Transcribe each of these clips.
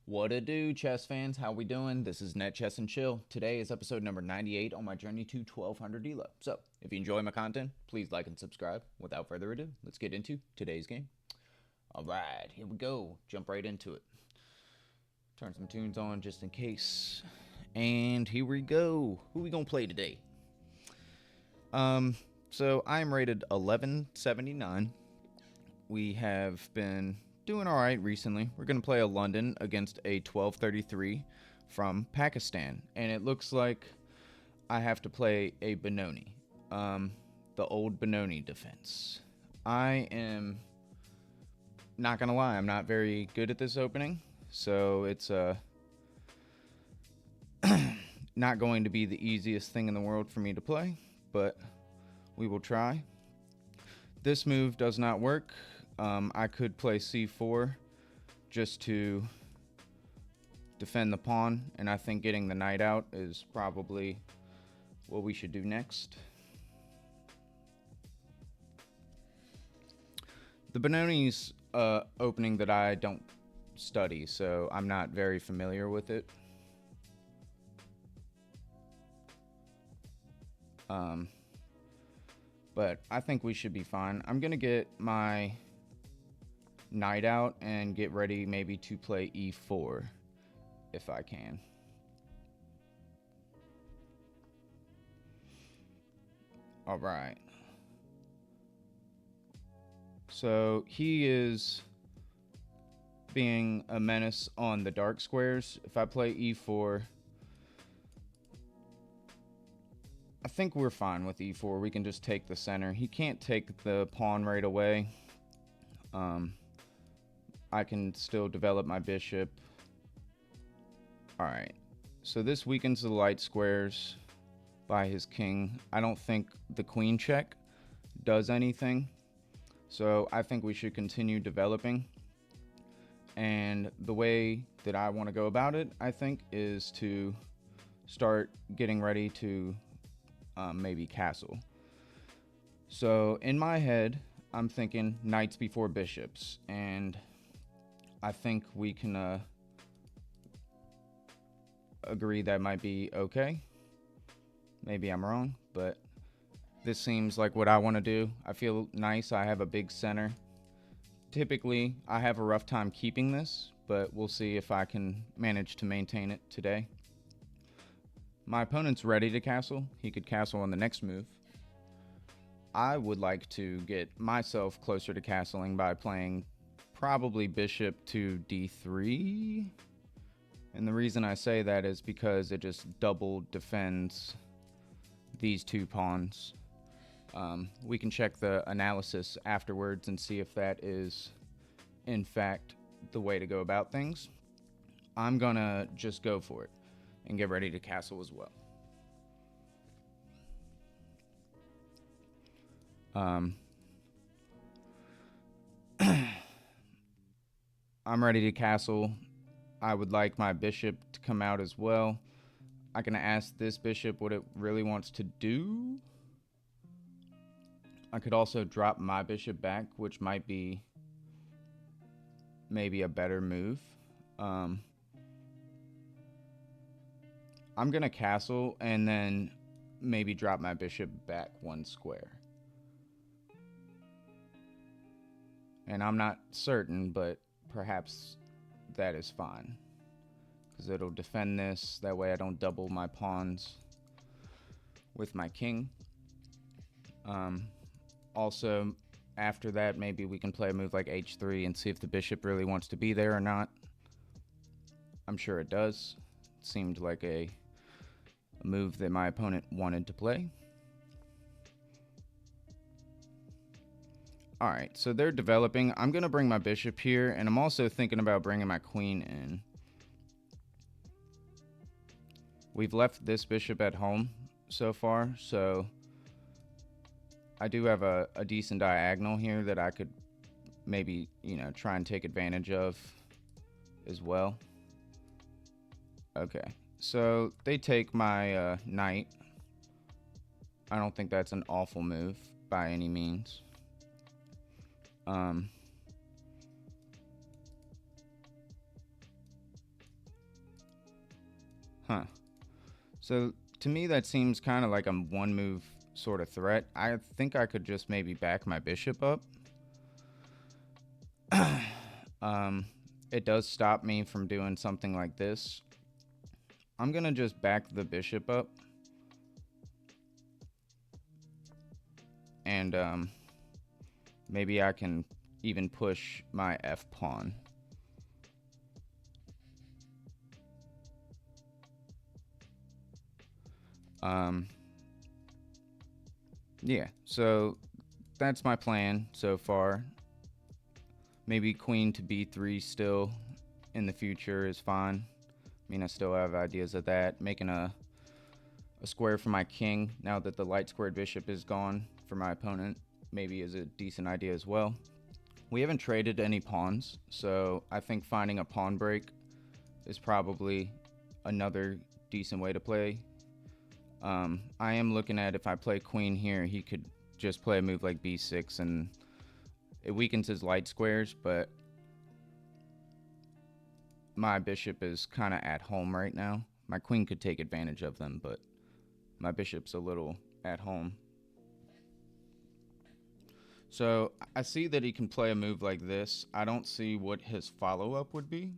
What a do, chess fans? How we doing? This is Net Chess and Chill. Today is episode number 98 on my journey to 1200 ELO. So, if you enjoy my content, please like and subscribe. Without further ado, let's get into today's game. Alright, here we go. Jump right into it. Turn some tunes on just in case. And here we go. Who we gonna play today? So I'm rated 1179. We have been doing all right recently. We're going to play a London against a 1233 from Pakistan. And it looks like I have to play a Benoni. The old Benoni defense. I am not going to lie, I'm not very good at this opening. So it's not going to be the easiest thing in the world for me to play, but we will try. This move does not work. I could play c4 just to defend the pawn, and I think getting the knight out is probably what we should do next. The Benoni's opening that I don't study, so I'm not very familiar with it. But I think we should be fine. I'm going to get my knight out and get ready maybe to play e4 if I can. All right. So he is being a menace on the dark squares. If I play e4, I think we're fine with e4. We can just take the center. He can't take the pawn right away. I can still develop my bishop. Alright, so this weakens the light squares by his king. I don't think the queen check does anything. So I think we should continue developing. And the way that I want to go about it, I think, is to start getting ready to maybe castle. So in my head, I'm thinking knights before bishops, and I think we can agree that might be okay. Maybe I'm wrong, but this seems like what I want to do. I feel nice. I have a big center. Typically, I have a rough time keeping this, but we'll see if I can manage to maintain it today. My opponent's ready to castle. He could castle on the next move. I would like to get myself closer to castling by playing probably bishop to d3. And the reason I say that is because it just double defends these two pawns. We can check the analysis afterwards and see if that is, in fact, the way to go about things. I'm gonna just go for it and get ready to castle as well. I'm ready to castle. I would like my bishop to come out as well. I can ask this bishop what it really wants to do. I could also drop my bishop back, which might be maybe a better move. I'm going to castle and then maybe drop my bishop back one square. And I'm not certain, but perhaps that is fine, because it'll defend this. That way I don't double my pawns with my king. Also, after that, maybe we can play a move like h3 and see if the bishop really wants to be there or not. I'm sure it does. It seemed like a move that my opponent wanted to play. Alright, so they're developing. I'm going to bring my bishop here, and I'm also thinking about bringing my queen in. We've left this bishop at home so far, so I do have a decent diagonal here that I could maybe, try and take advantage of as well. Okay, so they take my knight. I don't think that's an awful move by any means. Huh. So to me, that seems kind of like a one move sort of threat. I think I could just maybe back my bishop up. um, it does stop me from doing something like this. I'm going to just back the bishop up. And maybe I can even push my f pawn. Yeah, so that's my plan so far. Maybe queen to b3 still in the future is fine. I mean, I still have ideas of that. Making a square for my king now that the light squared bishop is gone for my opponent maybe is a decent idea as well. We haven't traded any pawns, so I think finding a pawn break is probably another decent way to play. I am looking at if I play queen here, he could just play a move like b6 and it weakens his light squares, but my bishop is kind of at home right now. My queen could take advantage of them, but my bishop's a little at home. So I see that he can play a move like this. I don't see what his follow-up would be.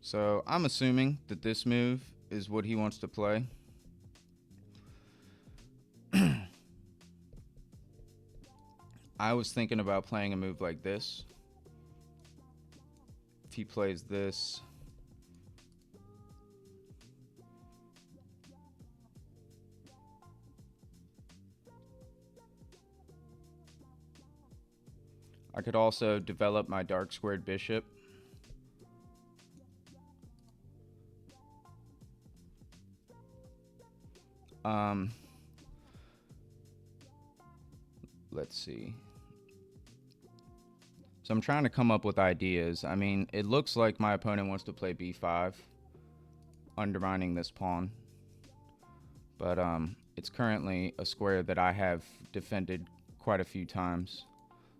So I'm assuming that this move is what he wants to play. I was thinking about playing a move like this. If he plays this, I could also develop my dark squared bishop. Let's see. So I'm trying to come up with ideas. I mean, it looks like my opponent wants to play b5, undermining this pawn. But it's currently a square that I have defended quite a few times.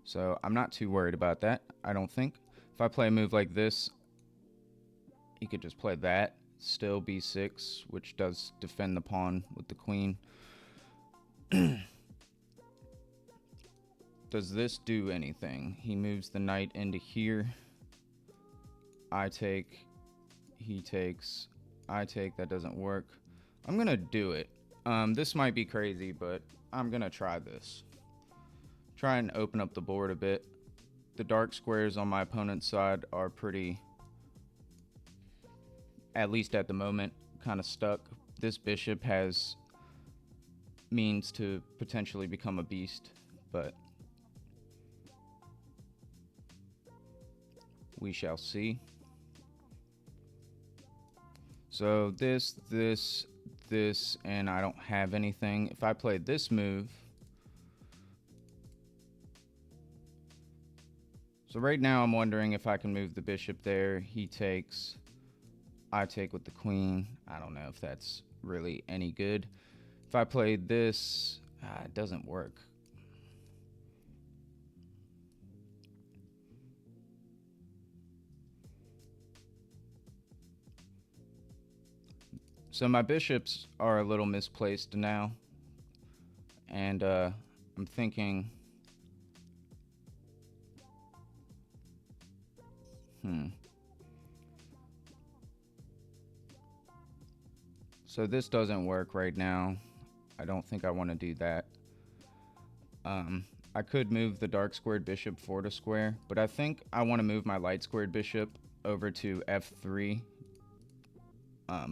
So I'm not too worried about that, I don't think. If I play a move like this, he could just play that, still b6, which does defend the pawn with the queen. Does this do anything? He moves the knight into here. I take, he takes, I take, that doesn't work. I'm gonna do it. This might be crazy, but I'm gonna try this. Try and open up the board a bit. The dark squares on my opponent's side are pretty, at least at the moment, kind of stuck. This bishop has means to potentially become a beast, but we shall see. So this, and I don't have anything. If I play this move, so right now I'm wondering if I can move the bishop there. He takes, I take with the queen. I don't know if that's really any good. If I play this, it doesn't work. So my bishops are a little misplaced now. And I'm thinking, So this doesn't work right now. I don't think I want to do that. I could move the dark squared bishop forward a square, but I think I want to move my light squared bishop over to f3,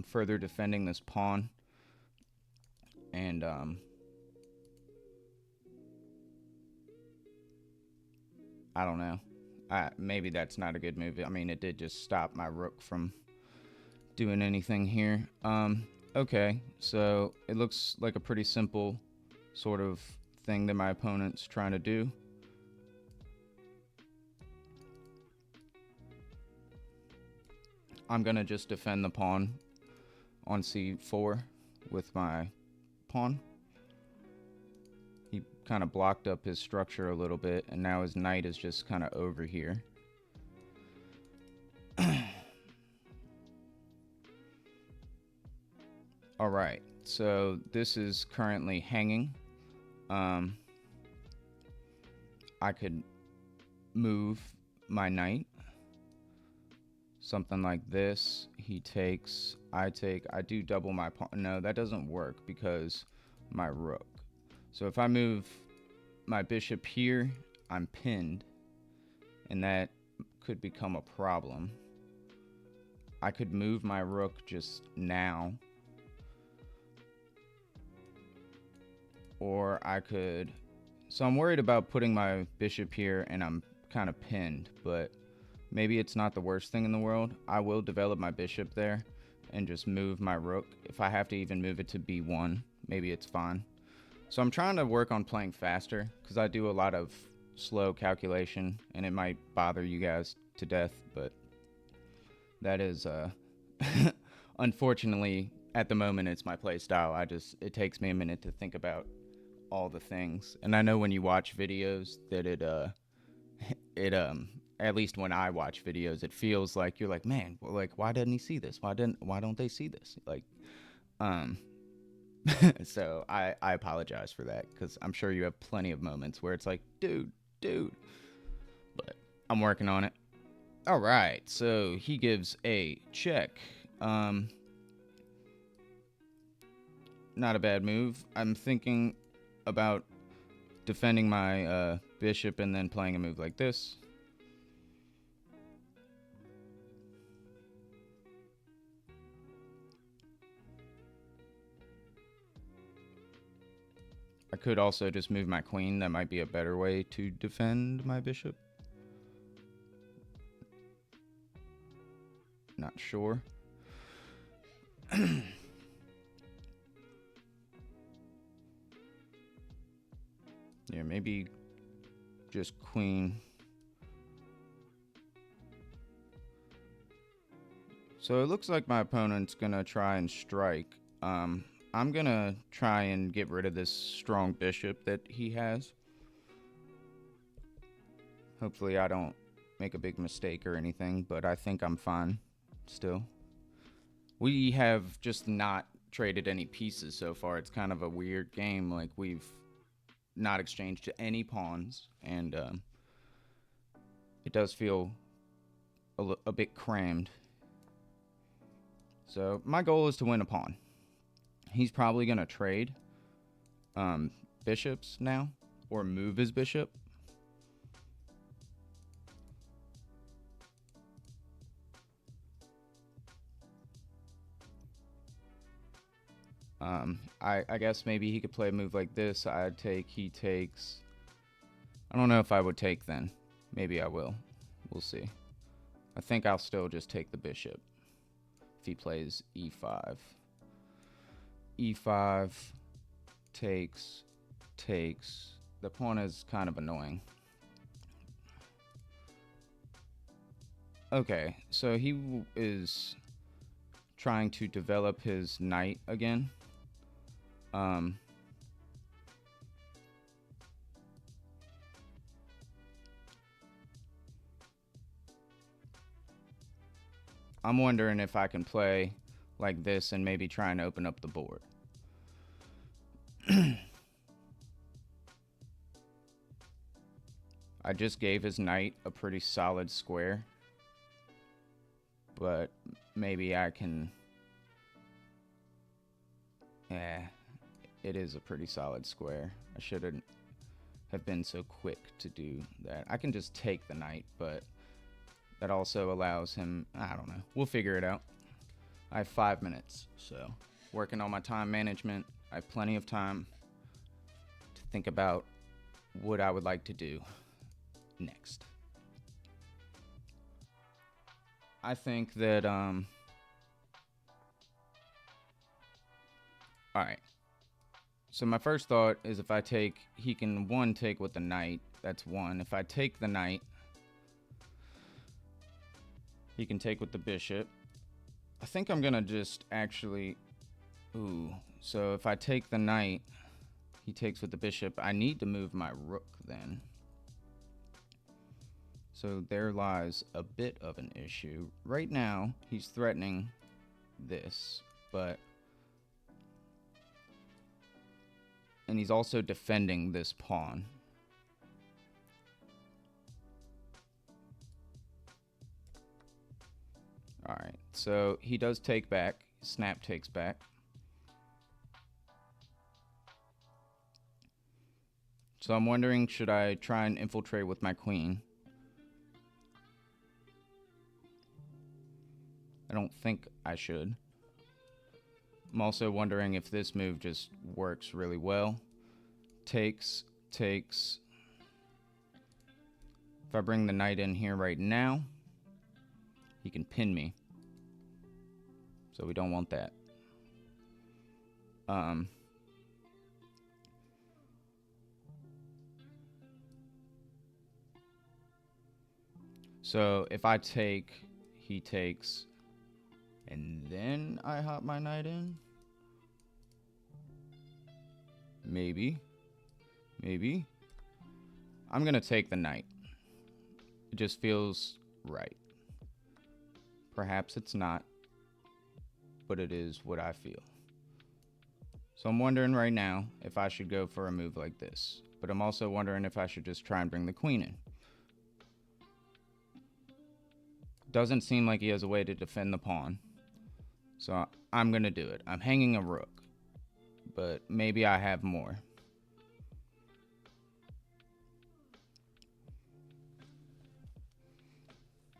further defending this pawn. And I don't know. Maybe that's not a good move. I mean, it did just stop my rook from doing anything here. Okay, so it looks like a pretty simple sort of thing that my opponent's trying to do. I'm gonna just defend the pawn on c4 with my pawn. He kind of blocked up his structure a little bit, and now his knight is just kind of over here. All right, so this is currently hanging. Um, I could move my knight, something like this. He takes, I take, I do double my pawn. No, that doesn't work because my rook. So if I move my bishop here, I'm pinned, and that could become a problem. I could move my rook just now, or I could. So I'm worried about putting my bishop here and I'm kind of pinned, but maybe it's not the worst thing in the world. I will develop my bishop there and just move my rook. If I have to even move it to b1, maybe it's fine. So I'm trying to work on playing faster because I do a lot of slow calculation and it might bother you guys to death, but that is unfortunately at the moment it's my play style. It takes me a minute to think about all the things. And I know when you watch videos that it at least when I watch videos, it feels like you're like, man, well, like why didn't he see this? Why don't they see this? Like um so I apologize for that because I'm sure you have plenty of moments where it's like, dude, but I'm working on it. All right, so he gives a check. Not a bad move. I'm thinking about defending my bishop and then playing a move like this. I could also just move my queen. That might be a better way to defend my bishop. Not sure. Yeah, maybe just queen. So it looks like my opponent's gonna try and strike. I'm gonna try and get rid of this strong bishop that he has. Hopefully I don't make a big mistake or anything, but I think I'm fine still. We have just not traded any pieces so far. It's kind of a weird game. Like, we've not exchanged any pawns, and it does feel a bit crammed. So my goal is to win a pawn. He's probably going to trade bishops now, or move his bishop. I guess maybe he could play a move like this. I'd take, he takes. I don't know if I would take then. Maybe I will. We'll see. I think I'll still just take the bishop if he plays e5. e5 takes. The pawn is kind of annoying. Okay, so he is trying to develop his knight again. I'm wondering if I can play like this and maybe try and open up the board. I just gave his knight a pretty solid square, but maybe I can. Yeah, it is a pretty solid square. I shouldn't have been so quick to do that. I can just take the knight, but that also allows him. I don't know. We'll figure it out. I have 5 minutes, so working on my time management. I have plenty of time to think about what I would like to do next. I think that all right. So my first thought is if I take, he can take with the knight. That's one. If I take the knight, he can take with the bishop. I think I'm gonna just actually, so if I take the knight, he takes with the bishop. I need to move my rook then. So there lies a bit of an issue. Right now, he's threatening this, but And he's also defending this pawn. Alright, so he does take back. Snap takes back. So I'm wondering, should I try and infiltrate with my queen? I don't think I should. I'm also wondering if this move just works really well. Takes. If I bring the knight in here right now, he can pin me. So we don't want that. So if I take, he takes, and then I hop my knight in? Maybe. I'm gonna take the knight. It just feels right. Perhaps it's not, but it is what I feel. So I'm wondering right now if I should go for a move like this. But I'm also wondering if I should just try and bring the queen in. Doesn't seem like he has a way to defend the pawn. So I'm going to do it. I'm hanging a rook. But maybe I have more.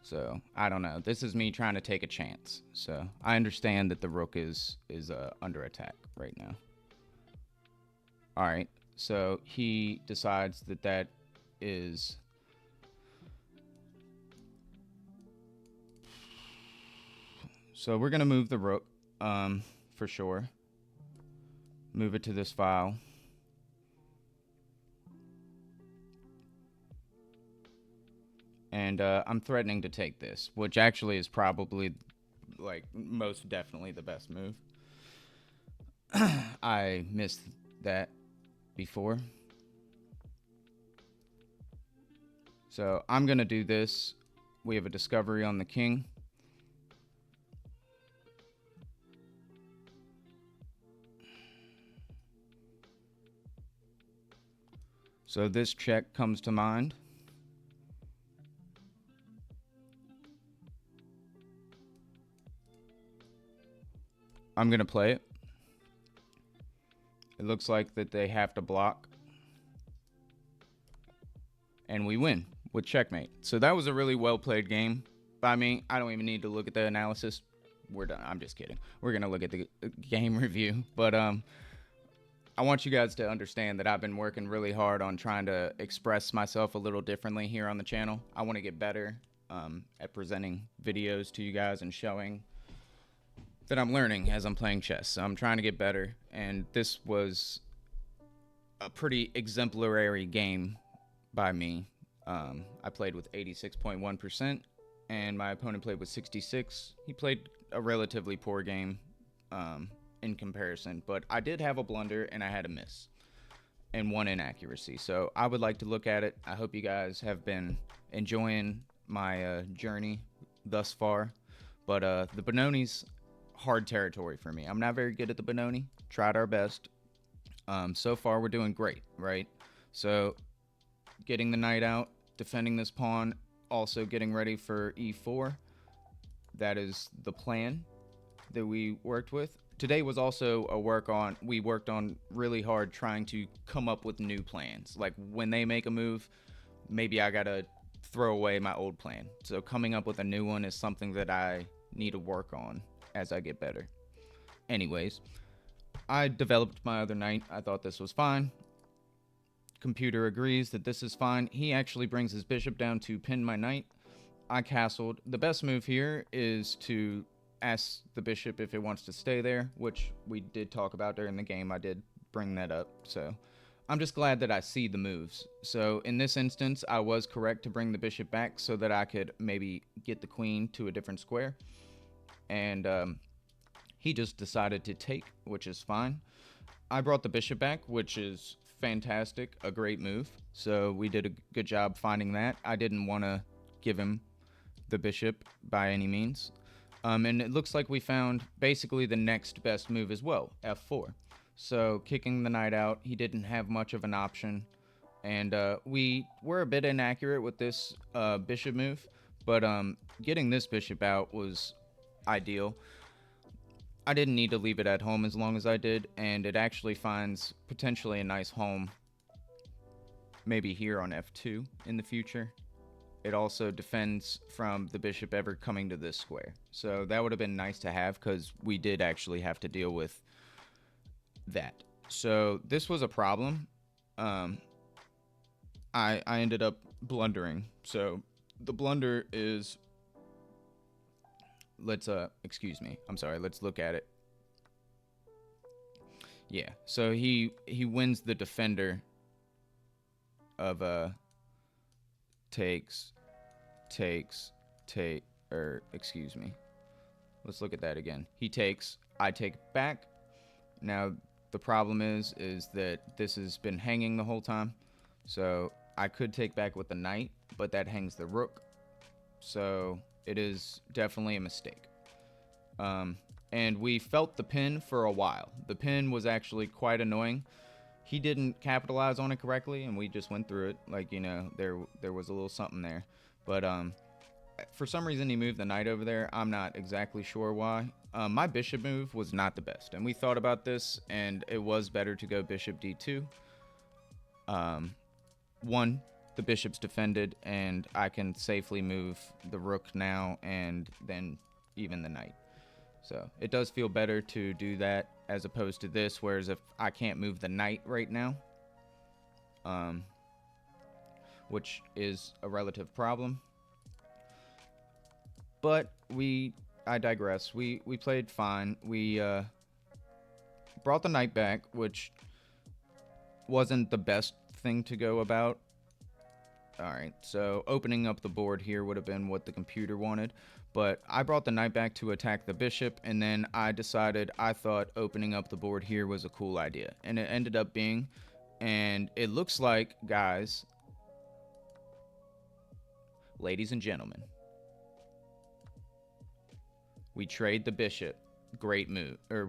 So I don't know. This is me trying to take a chance. So I understand that the rook is under attack right now. Alright. So he decides that that is... So we're going to move the rook, for sure. Move it to this file. And I'm threatening to take this, which actually is probably, like, most definitely the best move. I missed that before. So I'm going to do this. We have a discovery on the king. So this check comes to mind. I'm going to play it. It looks like that they have to block. And we win with checkmate. So that was a really well played game by me. I don't even need to look at the analysis. We're done. I'm just kidding. We're going to look at the game review. But I want you guys to understand that I've been working really hard on trying to express myself a little differently here on the channel. I want to get better at presenting videos to you guys and showing that I'm learning as I'm playing chess. So I'm trying to get better, and this was a pretty exemplary game by me. I played with 86.1%, and my opponent played with 66. He played a relatively poor game in comparison, but I did have a blunder, and I had a miss, and one inaccuracy. So I would like to look at it. I hope you guys have been enjoying my journey thus far, but the Benoni's hard territory for me. I'm not very good at the Benoni. Tried our best. So far, we're doing great, right? So, getting the knight out, defending this pawn, also getting ready for e4. That is the plan that we worked with. Today was also we worked on really hard trying to come up with new plans. Like, when they make a move, maybe I gotta throw away my old plan. So, coming up with a new one is something that I need to work on as I get better. Anyways, I developed my other knight. I thought this was fine. Computer agrees that this is fine. He actually brings his bishop down to pin my knight. I castled. The best move here is to ask the bishop if it wants to stay there, which we did talk about during the game. I did bring that up. So I'm just glad that I see the moves. So in this instance, I was correct to bring the bishop back so that I could maybe get the queen to a different square. And he just decided to take, which is fine. I brought the bishop back, which is fantastic, a great move. So we did a good job finding that. I didn't want to give him the bishop by any means. And it looks like we found basically the next best move as well, f4. So kicking the knight out, he didn't have much of an option. And we were a bit inaccurate with this bishop move, but getting this bishop out was ideal. I didn't need to leave it at home as long as I did, and it actually finds potentially a nice home maybe here on f2 in the future. It also defends from the bishop ever coming to this square. So that would have been nice to have, because we did actually have to deal with that. So this was a problem. I ended up blundering. So the blunder is, let's excuse me, I'm sorry, let's look at it. Yeah, so he wins the defender of takes, or excuse me, let's look at that again. He takes, I take back. Now the problem is that this has been hanging the whole time, so I could take back with the knight, but that hangs the rook, so it is definitely a mistake. And we felt the pin for a while. The pin was actually quite annoying. He didn't capitalize on it correctly, and we just went through it. Like, you know, there was a little something there. But for some reason, he moved the knight over there. I'm not exactly sure why. My bishop move was not the best, and we thought about this, and it was better to go bishop d2. One, the bishop's defended, and I can safely move the rook now, and then even the knight. So it does feel better to do that as opposed to this, whereas if I can't move the knight right now, which is a relative problem. But I digress. We played fine. We brought the knight back, which wasn't the best thing to go about. Alright, so opening up the board here would have been what the computer wanted, but I brought the knight back to attack the bishop, and then I decided I thought opening up the board here was a cool idea, and it ended up being, and it looks like, guys, ladies and gentlemen, we trade the bishop. Great move. Or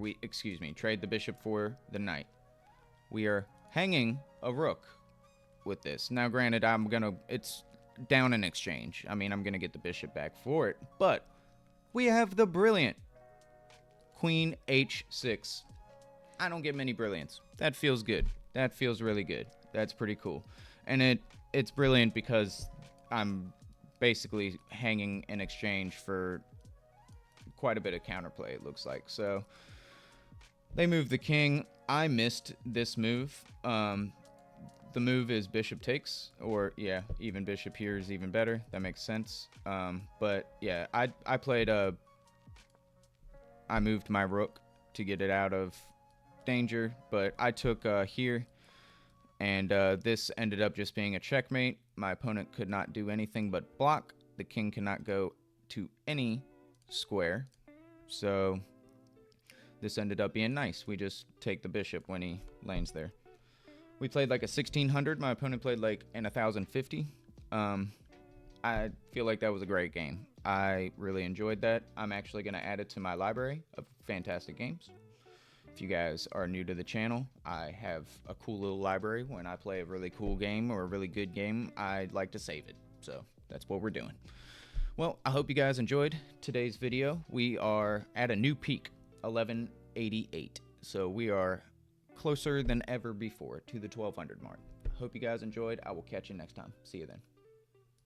trade the bishop for the knight. We are hanging a rook with this. Now, granted, it's down in exchange. I mean, I'm gonna get the bishop back for it, but we have the brilliant queen h6. I don't get many brilliants. That feels good. That feels really good. That's pretty cool. And it's brilliant because I'm basically hanging in exchange for quite a bit of counterplay, it looks like. So they moved the king. I missed this move. The move is bishop takes, or yeah, even bishop here is even better. That makes sense. But yeah, I played I moved my rook to get it out of danger, but I took here, and this ended up just being a checkmate. My opponent could not do anything but block. The king cannot go to any square, so this ended up being nice. We just take the bishop when he lands there. We played like a 1600. My opponent played like an 1050. I feel like that was a great game. I really enjoyed that. I'm actually going to add it to my library of fantastic games. If you guys are new to the channel, I have a cool little library. When I play a really cool game or a really good game, I like to save it. So that's what we're doing. Well, I hope you guys enjoyed today's video. We are at a new peak, 1188. So we are closer than ever before to the 1200 mark. Hope you guys enjoyed. I will catch you next time. See you then.